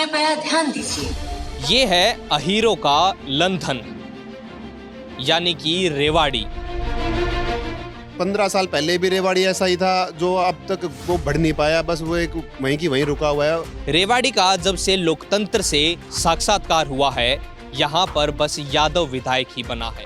समय पर ध्यान दीजिए। ये है अहीरों का लंधन, यानी कि रेवाड़ी। 15 साल पहले भी रेवाड़ी ऐसा ही था, जो अब तक वो बढ़ नहीं पाया, बस वो एक वहीं की वहीं रुका हुआ है। रेवाड़ी का जब से लोकतंत्र से साक्षात्कार हुआ है, यहाँ पर बस यादव विधायक ही बना है।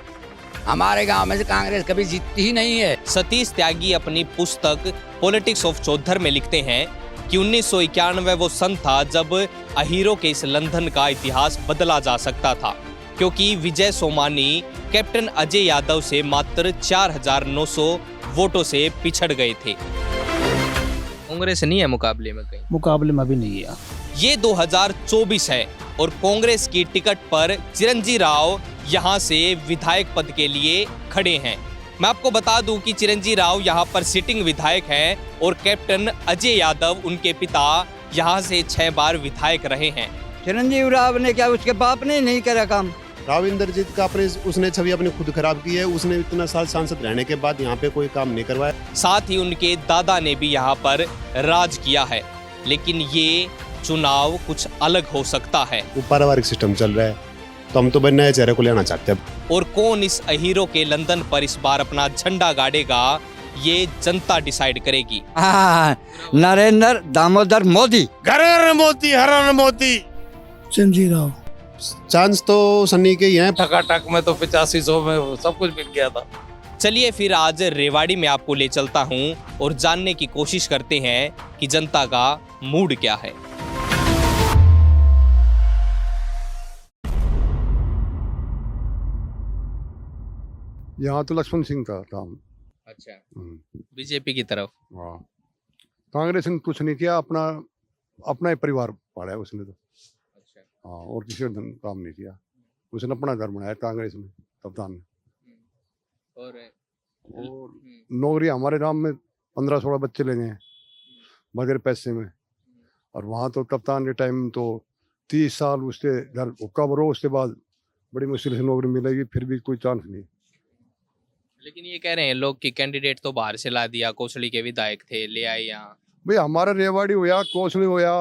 हमारे गांव में से कांग्रेस कभी जीतती ही नहीं है। सतीश त्यागी अपनी पुस्तक पॉलिटिक्स ऑफ चौधर में लिखते हैं कि 1991 वो सन था जब अहीरों के इस लंधन का इतिहास बदला जा सकता था, क्योंकि विजय सोमानी कैप्टन अजय यादव से मात्र 4,900 वोटों से पिछड़ गए थे। कांग्रेस नहीं है मुकाबले में, कहीं मुकाबले में भी नहीं है। ये 2024 है और कांग्रेस की टिकट पर चिरंजीव राव यहाँ से विधायक पद के लिए खड़े हैं। मैं आपको बता दूं कि चिरंजीव राव यहाँ पर सिटिंग विधायक हैं और कैप्टन अजय यादव उनके पिता यहाँ से 6 बार विधायक रहे हैं। चिरंजीव राव ने क्या उसके बाप ने नहीं करा काम? राव इंद्रजीत का उसने छवि अपनी खुद खराब की है। उसने इतना साल सांसद रहने के बाद यहाँ पे कोई काम नहीं करवाया। साथ ही उनके दादा ने भी यहाँ पर राज किया है, लेकिन ये चुनाव कुछ अलग हो सकता है। वो पारिवारिक सिस्टम चल रहा है, तो हम तो भाई नए चेहरे को लेना चाहते हैं। और कौन इस अहीरों के लंदन पर इस बार अपना झंडा गाड़ेगा, ये जनता डिसाइड करेगी। नरेंद्र दामोदर मोदी, घर मोदी, हर मोदी। चिरंजीव राव। चांस तो सन्नी के ही हैं। टकाटक में तो 8500 में सब कुछ बिक गया था। चलिए फिर आज रेवाड़ी में आपको ले चलता हूँ और जानने की कोशिश करते हैं कि जनता का मूड क्या है। यहाँ तो लक्ष्मण सिंह का काम। अच्छा, बीजेपी की तरफ। हाँ, कांग्रेस ने कुछ नहीं किया, अपना ही परिवार पाला है उसने तो। अच्छा। हाँ, और किसी ने काम नहीं किया। उसने अपना घर बनाया कांग्रेस में, कप्तान ने। और नौकरी हमारे गांव में 15-16 बच्चे लेने हैं बगैर पैसे में, और वहाँ तो कप्तान के टाइम तो 30 साल उसके घर हुक्का भरो, उसके बाद बड़ी मुश्किल से नौकरी मिलेगी, फिर भी कोई चांस नहीं। लेकिन ये कह रहे हैं लोग कि कैंडिडेट तो बाहर से ला दिया, कोसली के विधायक थे, ले आए यहाँ। भाई हमारा रेवाड़ी होया, कोसली होया,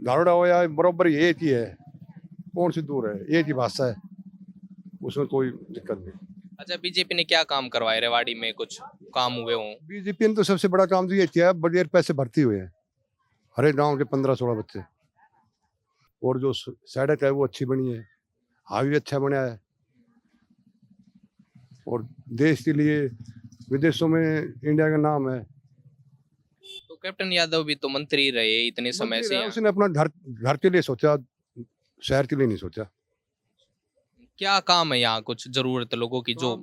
धारोड़ा होया, बराबर एक ही है, कौन सी दूर है, एक ही भाषा है, उसमें कोई दिक्कत नहीं। अच्छा, बीजेपी ने क्या काम करवाए रेवाड़ी में, कुछ काम हुए हों? बीजेपी ने तो सबसे बड़ा काम तो ये किया है, बगैर पैसे भर्ती हुए हैं हर एक गाँव के 15-16 बच्चे। और जो सड़क है वो अच्छी बनी है, हाईवे अच्छा बना है, और देश के लिए विदेशों में इंडिया का नाम है। तो कैप्टन यादव भी तो मंत्री रहे इतने समय से। उसने अपना घर के लिए सोचा, शहर के लिए नहीं सोचा। क्या काम है यहाँ, कुछ जरूरत लोगों की जो?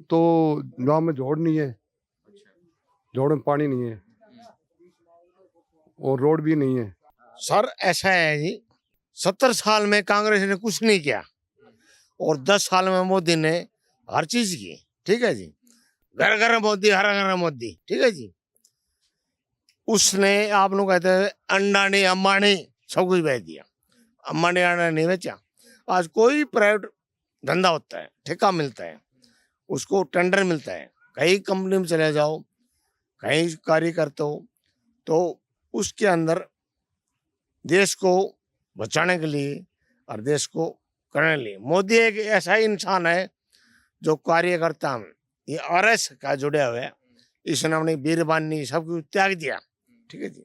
तो गांव में जोड़ नहीं है, जोड़ में पानी नहीं है, और रोड भी नहीं है। सर ऐसा है जी, 70 साल में कांग्रेस ने कुछ नहीं किया और 10 साल में मोदी ने हर चीज की। ठीक है जी, घर घर मोदी, हर घर मोदी। ठीक है जी, उसने आप लोग कहते हैं अंडानी अंबानी सब कुछ बेच दिया। अंबानी अंडा नहीं बेचा। आज कोई प्राइवेट धंधा होता है, ठेका मिलता है, उसको टेंडर मिलता है, कहीं कंपनी में चले जाओ, कहीं कार्य करते हो, तो उसके अंदर देश को बचाने के लिए और देश को करने के लिए मोदी एक ऐसा ही इंसान है जो कार्य करता है। ये आरएस का जुड़ा हुआ है, इसने अपनी बीरबानी सब कुछ त्याग दिया। ठीक है जी,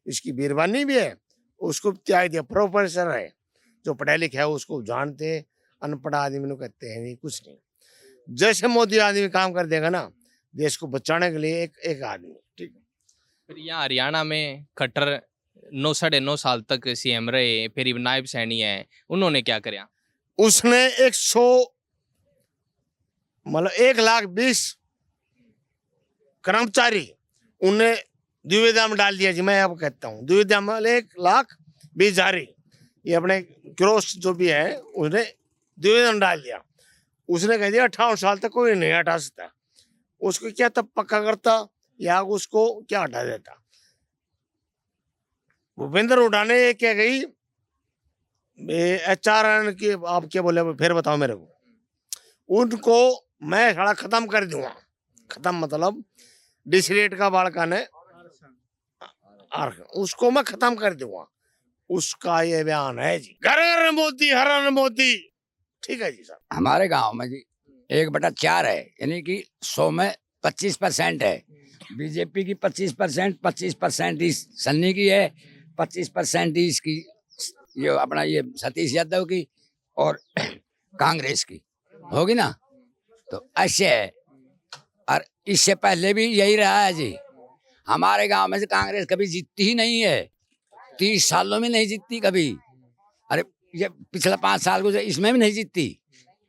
इसकी बीरबानी भी है, उसको त्याग दिया। प्रोफेसर है, जो पढ़े लिखे है उसको जानते, अनपढ़ आदमी को कहते हैं नहीं, कुछ नहीं। जैसे मोदी आदमी काम कर देगा ना देश को बचाने के लिए, एक आदमी। ठीक है। फिर यहाँ हरियाणा में खट्टर 9-9.5 साल तक सीएम रहे, फिर नायब सैनी है, उन्होंने क्या कराया? उसने 1,20,000 कर्मचारी उन्हें द्विविधा में डाल दिया जी। मैं आपको कहता हूँ द्विविधा में 1,20,000 ये अपने क्रॉस जो भी है उसने द्विविधा में डाल दिया। उसने कह दिया 58 साल तक कोई नहीं हटा सकता। उसको क्या तब पक्का करता या उसको क्या हटा देता? भूपेंद्र हुड्डा ने क्या गई HR की, आप क्या बोले फिर बताओ मेरे को। उनको मैं सारा खत्म कर दूंगा। खत्म मतलब डिस रेट का बाड़का ने उसको मैं खत्म कर दूंगा। उसका ये बयान है जी। घर घर मोदी, हर हर मोदी। ठीक है जी साहब। हमारे गांव में जी 1/4 है, यानी कि 100 में 25% है बीजेपी की, 25% इस सन्नी की है, 25% इसकी ये अपना ये सतीश यादव की और कांग्रेस की होगी ना। तो ऐसे है, और इससे पहले भी यही रहा है जी। हमारे गांव में से कांग्रेस कभी जीतती ही नहीं है, 30 सालों में नहीं जीतती कभी। अरे ये पिछला 5 साल गुजरे, इसमें भी नहीं जीतती।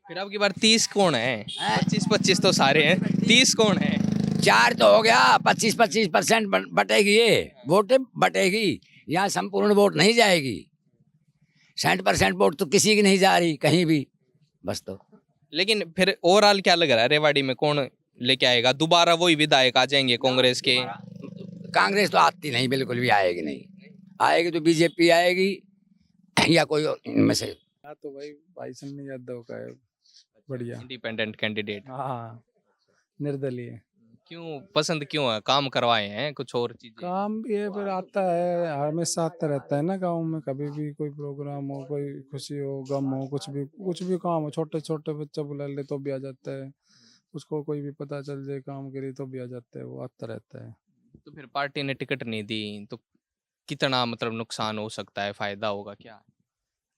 फिर अब की बार 30 कौन है? 25-25 तो सारे हैं, 30 कौन है? 4 तो हो गया, 25% बटेगी, ये वोट बटेगी। यहाँ संपूर्ण वोट नहीं जाएगी, 60% वोट तो किसी की नहीं जा रही कहीं भी, बस। तो लेकिन फिर ओवरऑल क्या लग रहा है, रेवाड़ी में कौन लेके आएगा? दोबारा वही विधायक आ जाएंगे कांग्रेस के? कांग्रेस तो आती नहीं, बिल्कुल भी आएगी नहीं। आएगी तो बीजेपी आएगी या कोई और इनमें से। तो भाई सन्नी यादव का है, बढ़िया। Independent candidate. हाँ, निर्दलीय। क्यों पसंद क्यों है? काम करवाए हैं, कुछ और चीजें? काम भी है, फिर आता है, हमेशा आता रहता है ना गांव में। कभी भी कोई प्रोग्राम हो, कोई खुशी हो, गम हो, कुछ भी काम हो, छोटे छोटे बच्चा बुला ले तो भी आ जाता है। उसको कोई भी पता चल जाए काम के लिए तो भी आ जाता है, वो आता रहता है। तो फिर पार्टी ने टिकट नहीं दी तो कितना मतलब नुकसान हो सकता है, फायदा होगा क्या?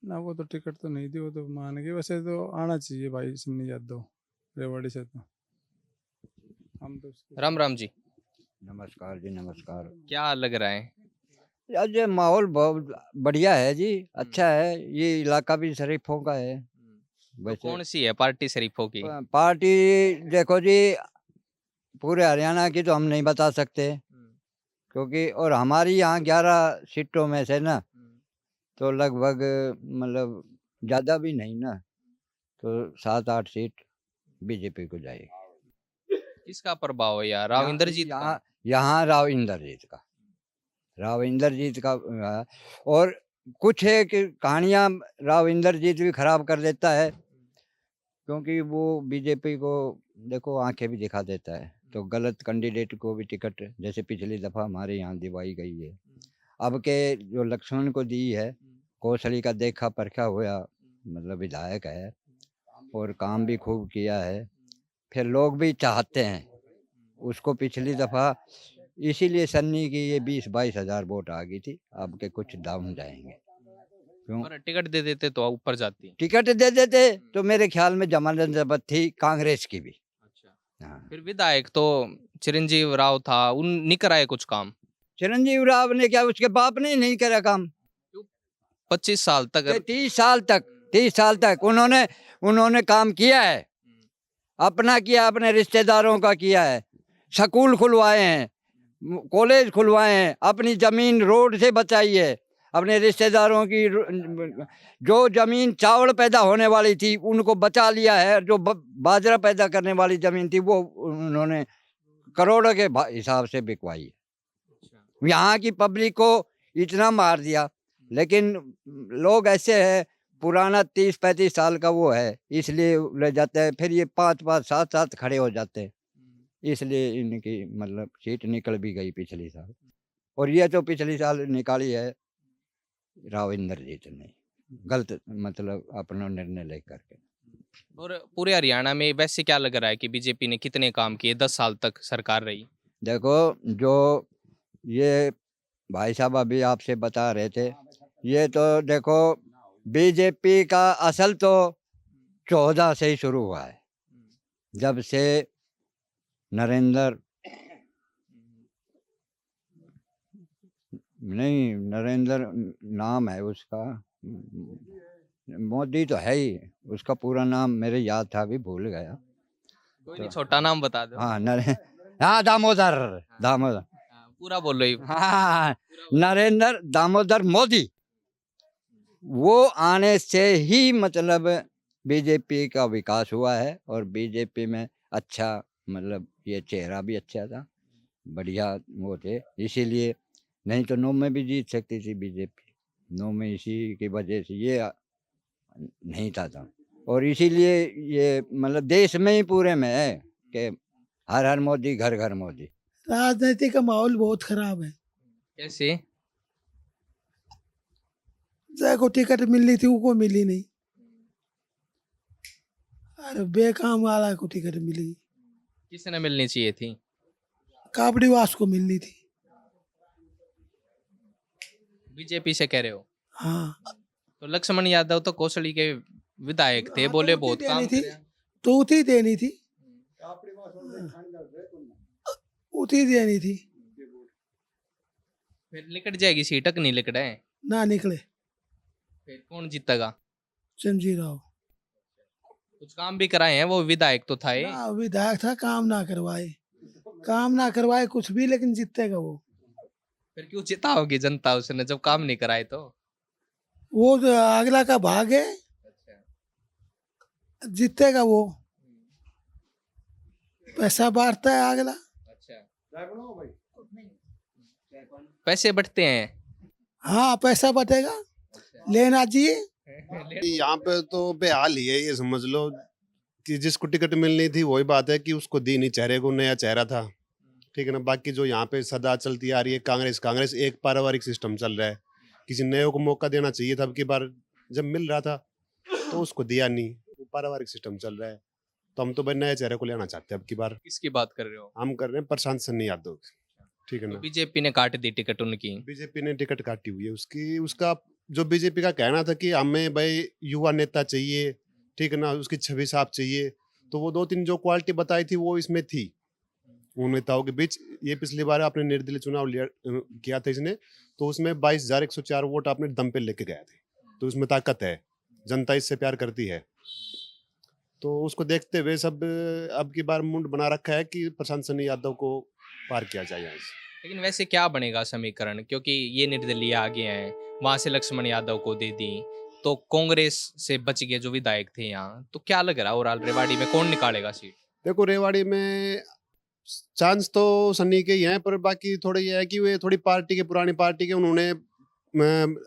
ना, वो तो टिकट तो नहीं दी, वो तो मान गए। वैसे तो आना चाहिए भाई सन्नी यादव रेवाड़ी से, तो हम तो राम राम जी, नमस्कार जी, नमस्कार। क्या लग रहा है? आज ये माहौल बहुत बढ़िया है जी, अच्छा है। ये इलाका भी शरीफों का है। तो वैसे कौन सी है पार्टी शरीफों की? पार्टी देखो जी, पूरे हरियाणा की तो हम नहीं बता सकते, क्योंकि और हमारी यहाँ 11 सीटों में से ना, तो लगभग मतलब ज़्यादा भी नहीं ना, तो 7-8 सीट बीजेपी को जाएगी। किसका प्रभाव है यार? राव इंद्रजीत का? यहाँ राव इंद्रजीत का, राव इंद्रजीत का। और कुछ है कि कहानियाँ राव इंद्रजीत भी खराब कर देता है, क्योंकि वो बीजेपी को देखो आंखें भी दिखा देता है। तो गलत कैंडिडेट को भी टिकट, जैसे पिछली दफ़ा हमारे यहाँ दिवाई गई है, अब के जो लक्ष्मण को दी है, कौशली का देखा परखा हुआ मतलब विधायक है और काम भी खूब किया है। फिर लोग भी चाहते हैं उसको। पिछली दफ़ा इसीलिए सन्नी की ये 20-22 हज़ार वोट आ गई थी, अब के कुछ डाउन जाएंगे। क्यों? पर टिकट दे देते तो ऊपर जाती। टिकट दे देते तो मेरे ख्याल में जमानत जब्त थी कांग्रेस की भी। अच्छा, हाँ, फिर विधायक तो चिरंजीव राव था, उन नहीं कराए कुछ काम? चिरंजीव राव ने क्या, उसके बाप ने नहीं करा काम? 25 साल तक 30 साल तक उन्होंने काम किया है, अपना किया, अपने रिश्तेदारों का किया है, स्कूल खुलवाए हैं, कॉलेज खुलवाए हैं, अपनी जमीन रोड से बचाई है, अपने रिश्तेदारों की जो जमीन चावल पैदा होने वाली थी उनको बचा लिया है, जो बाजरा पैदा करने वाली जमीन थी वो उन्होंने करोड़ों के हिसाब से बिकवाई है। यहाँ की पब्लिक को इतना मार दिया, लेकिन लोग ऐसे हैं, पुराना 30-35 साल का वो है, इसलिए ले जाते हैं। फिर ये 5-5 7-7 खड़े हो जाते हैं, इसलिए इनकी मतलब सीट निकल भी गई पिछली साल। और ये तो पिछली साल निकाली है राव इंद्रजीत ने, गलत मतलब अपना निर्णय लेकर के। और पूरे हरियाणा में वैसे क्या लग रहा है कि बीजेपी ने कितने काम किए? 10 साल तक सरकार रही। देखो, जो ये भाई साहब अभी आपसे बता रहे थे, ये तो देखो बीजेपी का असल तो 14 से ही शुरू हुआ है, जब से नरेंद्र नाम है उसका, मोदी तो है ही, उसका पूरा नाम मेरे याद था, अभी भूल गया। कोई नहीं, छोटा नाम बता दो। हाँ, दामोदर। पूरा बोलो ही। हाँ, नरेंद्र दामोदर मोदी। वो आने से ही मतलब बीजेपी का विकास हुआ है, और बीजेपी में अच्छा मतलब ये चेहरा भी अच्छा था, बढ़िया वो थे, इसीलिए। नहीं तो 9 में भी जीत सकती थी बीजेपी, 9 में इसी की वजह से ये नहीं था। और इसीलिए ये मतलब देश में ही पूरे में है कि हर हर मोदी, घर घर मोदी। राजनीति का माहौल बहुत खराब है। कैसे? को टिकट मिलनी थी उनको मिली नहीं, अरे बेकाम वाला को टिकट मिली, किसने मिलनी चाहिए थी? काबड़ीवास को मिलनी थी। बीजेपी से कह रहे हो? हाँ, तो लक्ष्मण यादव तो कौशली के विधायक थे, बोले बहुत काम देनी थी, करे। तो उठी देनी थी, उठी देनी थी, फिर निकट जाएगी सीट, नहीं निकट है, ना निकले। फिर कौन जीतेगा? चंजी राव कुछ काम भी कराए हैं, वो विधायक तो था ये। ना विधायक था, काम ना करवाए कुछ भी, लेकिन जीतेगा वो। फिर क्यों जिताओगी जनता उसने जब काम नहीं कराए तो? वो जो अगला का भाग है, जीतेगा वो, पैसा बांटता है अगला। पैसे बटते हैं। हाँ, पैसा बटेगा, लेना चाहिए। यहाँ पे तो बेहाल ही है, ये समझ लो कि जिसको टिकट मिलनी थी वही बात है कि उसको दी नहीं, चेहरे को नया चेहरा था, ठीक है ना। बाकी जो यहाँ पे सदा चलती आ रही है कांग्रेस, एक पारिवारिक सिस्टम चल रहा है। किसी नए को मौका देना चाहिए था, अब की बार जब मिल रहा था तो उसको दिया नहीं, वो पारिवारिक सिस्टम चल रहा है। तो हम तो भाई नए चेहरे को लेना चाहते हैं अब की बार। किसकी बात कर रहे हो? हम कर रहे हैं प्रशांत सन्नी यादव, ठीक है तो ना। बीजेपी ने काट दी टिकट उनकी। बीजेपी ने टिकट काटी हुई है उसकी। उसका जो बीजेपी का कहना था कि हमें भाई युवा नेता चाहिए, ठीक है ना, उसकी छवि साफ चाहिए, तो वो 2-3 जो क्वालिटी बताई थी वो इसमें थी उन नेताओं के बीच। ये पिछली बार आपने निर्दलीय चुनाव किया था इसने, तो उसमें 22,104 वोट आपने दम पे लेके गए थे, तो उसमें ताकत है, जनता इससे प्यार करती है। तो उसको देखते हुए सब अब की बार मुंड बना रखा है कि प्रशांत सन्नी यादव को पार किया जाए यहाँ से। लेकिन वैसे क्या बनेगा समीकरण, क्योंकि ये निर्दलीय आगे हैं, वहां से लक्ष्मण यादव को दे दी, तो कांग्रेस से बच गए जो विधायक थे यहाँ, तो क्या लग रहा है ओवरऑल रेवाड़ी में कौन निकालेगा सीट? देखो रेवाड़ी में चांस तो सन्नी के ही हैं, पर बाकी थोड़ा ये है कि वे थोड़ी पार्टी के, पुरानी पार्टी के, उन्होंने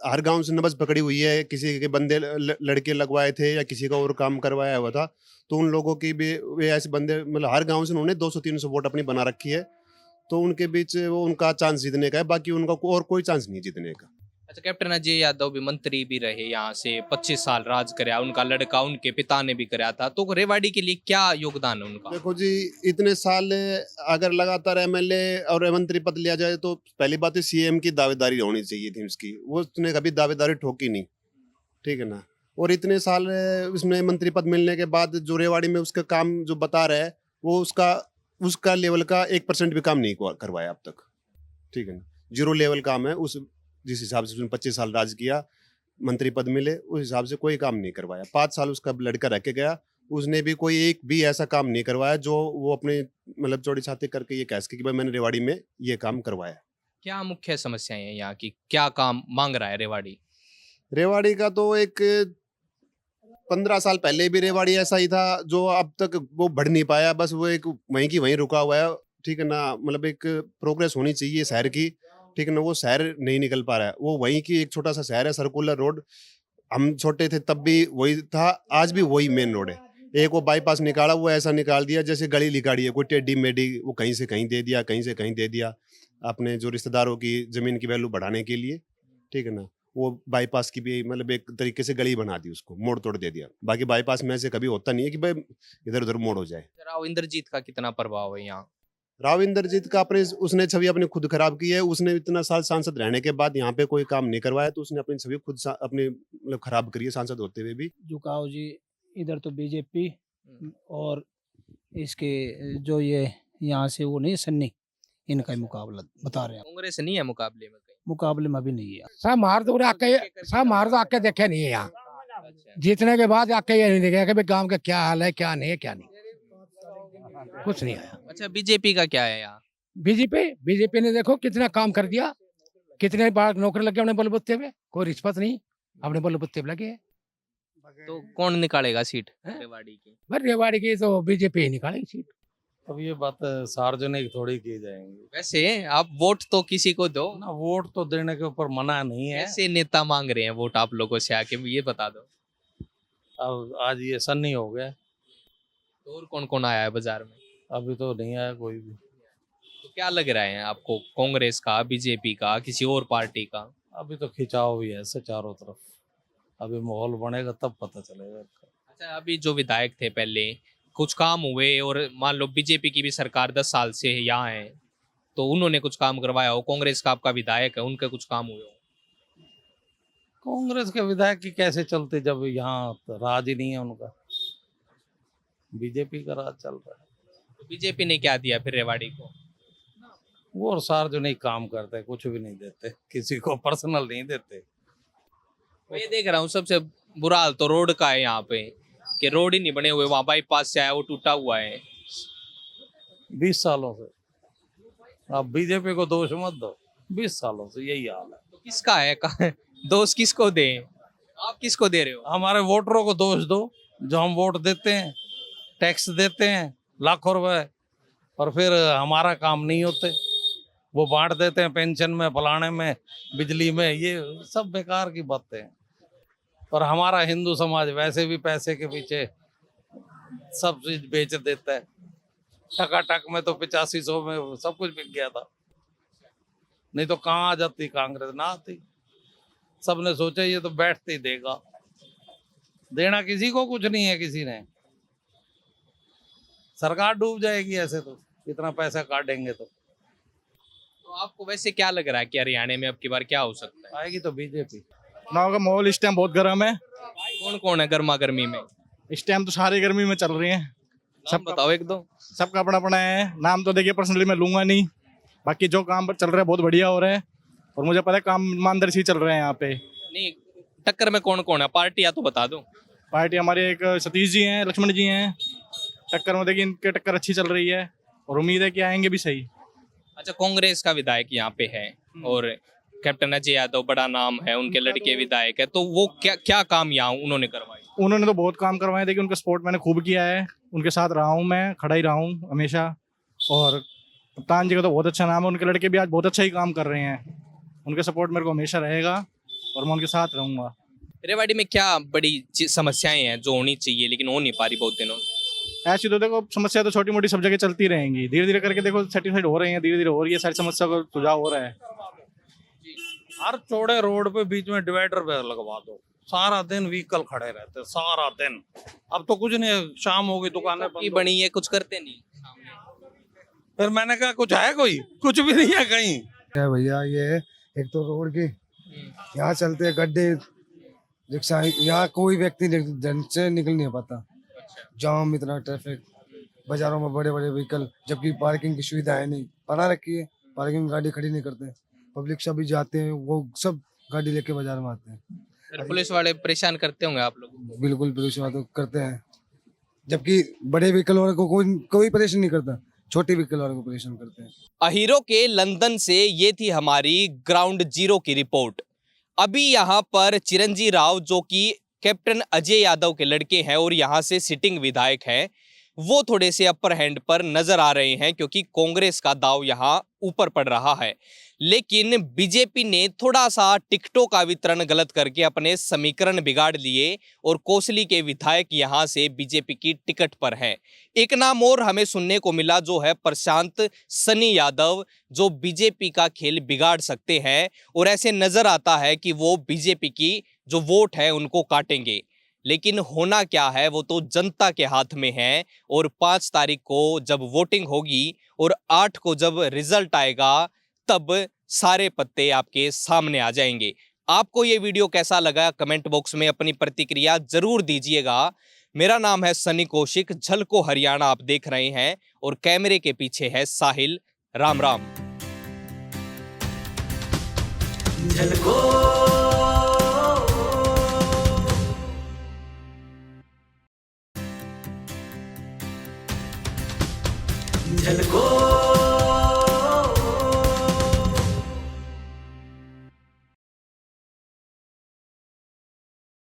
हर गांव से नब्ज पकड़ी हुई है, किसी के बंदे लड़के लगवाए थे या किसी का और काम करवाया हुआ था, तो उन लोगों की भी वे ऐसे बंदे, मतलब हर गांव से उन्होंने 200-300 वोट अपनी बना रखी है, तो उनके बीच वो उनका चांस जीतने का है, बाकी उनका और कोई चांस नहीं जीतने का। अच्छा, कैप्टन अजय यादव भी मंत्री भी रहे, यहाँ से 25 साल राज कराया, उनका लड़का उनके पिता ने भी कराया था, तो रेवाड़ी के लिए क्या योगदान है उनका? देखो जी, इतने साल अगर लगातार एमएलए और मंत्री पद लिया जाए तो पहली बात है सीएम की दावेदारी होनी चाहिए थी उसकी, वो उसने कभी दावेदारी ठोकी नहीं, ठीक है ना। और इतने साल उसमें मंत्री पद मिलने के बाद जो रेवाड़ी में उसका काम जो बता रहा है, वो उसका लेवल का 1% भी काम नहीं करवाया अब तक, ठीक है ना। 0 लेवल काम है। उस जिस हिसाब से उसने 25 साल राज किया, मंत्री पद मिले, उस हिसाब से कोई काम नहीं करवाया। 5 साल उसका लड़का रह के गया, उसने भी कोई एक भी ऐसा काम नहीं करवाया जो वो अपने मतलब चौड़ी छाती करके ये कह सके कि भाई मैंने रेवाड़ी में ये काम करवाया। क्या मुख्य समस्याएं हैं यहाँ की, क्या काम मांग रहा है रेवाड़ी? रेवाड़ी का तो एक 15 साल पहले भी रेवाड़ी ऐसा ही था, जो अब तक वो बढ़ नहीं पाया, बस वो एक वहीं की वहीं रुका हुआ है, ठीक है ना। मतलब एक प्रोग्रेस होनी चाहिए शहर की, ठीक है ना, वो शहर नहीं निकल पा रहा है। वो वहीं की एक छोटा सा शहर है, सर्कुलर रोड, हम छोटे थे तब भी वही था, आज भी वही मेन रोड है। एक वो बाईपास निकाला, वो ऐसा निकाल दिया जैसे गली निकाली है, कोई टेढ़ी मेढ़ी, वो कहीं से कहीं दे दिया, कहीं से कहीं दे दिया, अपने जो रिश्तेदारों की जमीन की वैल्यू बढ़ाने के लिए, ठीक है ना। वो बाईपास की भी मतलब एक तरीके से गली बना दी, उसको मोड़ तोड़ दे दिया। बाकी बाईपास में ऐसे कभी होता नहीं है कि भाई इधर उधर मोड़ हो जाए। राव इंद्रजीत का कितना प्रभाव है यहाँ? राव इंद्रजीत का उसने छवि अपनी खुद खराब की है। उसने इतना साल सांसद रहने के बाद यहाँ पे कोई काम नहीं करवाया, तो उसने अपनी छवि खुद अपनी मतलब खराब करी है सांसद होते हुए भी। झुकाव जी, इधर तो बीजेपी और इसके जो ये यहाँ से वो नहीं सन्नी, इनका ही मुकाबला बता रहे हैं। कांग्रेस नहीं है मुकाबले में कहीं? मुकाबले में अभी नहीं है। सब मार तो आके देखे नहीं है यहाँ, जीतने के बाद आके ये नहीं देखे कि भाई गांव का क्या हाल है, क्या नहीं है, क्या नहीं, कुछ नहीं आया। अच्छा, बीजेपी का क्या है यहाँ? बीजेपी ने देखो कितना काम कर दिया, कितने बार नौकरी लगे अपने बलबूते पे, कोई रिश्वत नहीं, अपने बलबूते पे लगे। तो कौन निकालेगा सीट रेवाड़ी की? रेवाड़ी की तो बीजेपी ही निकालेगी सीट। अब ये बात सार्वजनिक थोड़ी की जाएंगी वैसे आप वोट तो किसी को दो ना, वोट तो देने के ऊपर मना नहीं है। ऐसे नेता मांग रहे हैं वोट आप लोगों से आके, ये बता दो। अब आज ये सन्नी हो गया, तो और कौन कौन आया है बाजार में? अभी तो नहीं आया कोई भी। तो क्या लग रहा है आपको, कांग्रेस का, बीजेपी का, किसी और पार्टी का? अभी तो खिंचाव भी है ऐसे चारों तरफ। अभी माहौल बनेगा तब पता चलेगा। अच्छा, अभी जो विधायक थे पहले, कुछ काम हुए, और मान लो बीजेपी की भी सरकार 10 साल से यहाँ है, तो उन्होंने कुछ काम करवाया हो, कांग्रेस का आपका विधायक है, उनके कुछ काम हुए हो? कांग्रेस के विधायक की कैसे चलते जब यहाँ तो राज ही नहीं है उनका, बीजेपी का राज चल रहा है। तो बीजेपी ने क्या दिया फिर रेवाड़ी को? वो और सार्वजनिक काम करते, कुछ भी नहीं देते, किसी को पर्सनल नहीं देते। मैं ये देख रहा हूँ सबसे बुरा हाल तो रोड का है यहाँ पे, कि रोड ही नहीं बने हुए, वहाँ बाईपास से आया वो टूटा हुआ है। 20 सालों से आप बीजेपी को दोष मत दो, 20 सालों से यही हाल है। तो किसका है दोष किसको दें? आप किसको दे रहे हो? हमारे वोटरों को दोष दो, जो हम वोट देते हैं, टैक्स देते हैं लाखों रुपए, और फिर हमारा काम नहीं होते, वो बांट देते हैं पेंशन में, फलाने में, बिजली में, ये सब बेकार की बातें हैं। और हमारा हिंदू समाज वैसे भी पैसे के पीछे सब चीज बेच देता है। टकाटक में तो 8500 में सब कुछ बिक गया था, नहीं तो कहाँ आ जाती कांग्रेस, ना आती। सबने सोचा ये तो बैठते ही देगा, देना किसी को कुछ नहीं है, किसी ने। सरकार डूब जाएगी ऐसे तो, इतना पैसा काटेंगे तो आपको वैसे क्या लग रहा है कि हरियाणा में अब की बार क्या हो सकता है? आएगी तो बीजेपी। चुनाव का माहौल इस टाइम बहुत गर्म है। कौन कौन है गर्मा गर्मी में? इस टाइम तो सारी गर्मी में चल रही है। सब बताओ एक दो। सबका अपना अपना है, नाम तो देखिए पर्सनली मैं लूंगा नहीं, बाकी जो काम चल रहा है बहुत बढ़िया हो रहा है, और मुझे पता है काम ईमानदारी से चल रहे हैं यहाँ पे। नहीं, टक्कर में कौन कौन है? पार्टी या तो बता दो। पार्टी हमारे एक सतीश जी हैं, लक्ष्मण जी हैं, टक्कर में देखिए इनके टक्कर अच्छी चल रही है, और उम्मीद है कि आएंगे भी सही। अच्छा, कांग्रेस का विधायक यहाँ पे है, और कैप्टन अजय यादव बड़ा नाम है, उनके लड़के विधायक है, तो वो क्या क्या काम यहाँ उन्होंने करवाए? उन्होंने तो बहुत काम करवाए, देखिए उनका सपोर्ट मैंने खूब किया है, उनके साथ रहा हूँ मैं, खड़ा ही रहा हूँ हमेशा। और कप्तान जी का तो बहुत अच्छा नाम है, उनके लड़के भी आज बहुत अच्छा ही काम कर रहे हैं, उनके सपोर्ट मेरे को हमेशा रहेगा और मैं उनके साथ रहूँगा। रेवाड़ी में क्या बड़ी समस्याएं हैं जो होनी चाहिए लेकिन हो नहीं पा रही बहुत दिनों से? ऐसी तो देखो समस्या तो छोटी मोटी सब जगह चलती रहेंगी, धीरे धीरे करके देखो सेटिस्फाइड हो रही है, धीरे धीरे हो रही है, सारी समस्या का सुझाव हो रहा है। हर चौड़े रोड पे बीच में डिवाइडर पे लगवा दो, सारा दिन व्हीकल खड़े रहते, सारा दिन। अब तो कुछ नहीं, शाम हो गई दुकानें की बनी है, कुछ करते नहीं। फिर मैंने कहा कुछ है, कोई कुछ भी नहीं है कहीं। क्या भैया, ये एक तो रोड की यहाँ चलते हैं गड्ढे, रिक्शा, यहाँ कोई व्यक्ति ढंग से निकल नहीं पाता, जाम, इतना ट्रैफिक, बाजारों में बड़े बड़े व्हीकल, जबकि पार्किंग की सुविधा है नहीं, बना रखी है, पार्किंग में गाड़ी खड़ी नहीं करते, पब्लिक सभी जाते हैं, वो सब गाड़ी लेके बाजार में आते हैं। पुलिस वाले परेशान करते होंगे आप लोग? बिल्कुल, पुलिस वाले तो करते हैं, जबकि बड़े व्हीकल वाले को कोई परेशान नहीं करता, छोटे व्हीकल वाले को परेशान करते हैं। अहीरो के लंदन से ये थी हमारी ग्राउंड जीरो की रिपोर्ट। अभी यहाँ पर चिरंजीव राव, जो कि कैप्टन अजय यादव के लड़के हैं और यहाँ से सिटिंग विधायक हैं, वो थोड़े से अपर हैंड पर नजर आ रहे हैं, क्योंकि कांग्रेस का दाव यहाँ ऊपर पड़ रहा है। लेकिन बीजेपी ने थोड़ा सा टिकटों का वितरण गलत करके अपने समीकरण बिगाड़ लिए, और कोसली के विधायक यहाँ से बीजेपी की टिकट पर हैं। एक नाम और हमें सुनने को मिला, जो है प्रशांत सनी यादव, जो बीजेपी का खेल बिगाड़ सकते हैं, और ऐसे नजर आता है कि वो बीजेपी की जो वोट है उनको काटेंगे। लेकिन होना क्या है वो तो जनता के हाथ में है, और 5 तारीख को जब वोटिंग होगी और 8 को जब रिजल्ट आएगा, तब सारे पत्ते आपके सामने आ जाएंगे। आपको ये वीडियो कैसा लगा, कमेंट बॉक्स में अपनी प्रतिक्रिया जरूर दीजिएगा। मेरा नाम है सनी कौशिक, झलको हरियाणा आप देख रहे हैं, और कैमरे के पीछे है साहिल। राम राम। झलको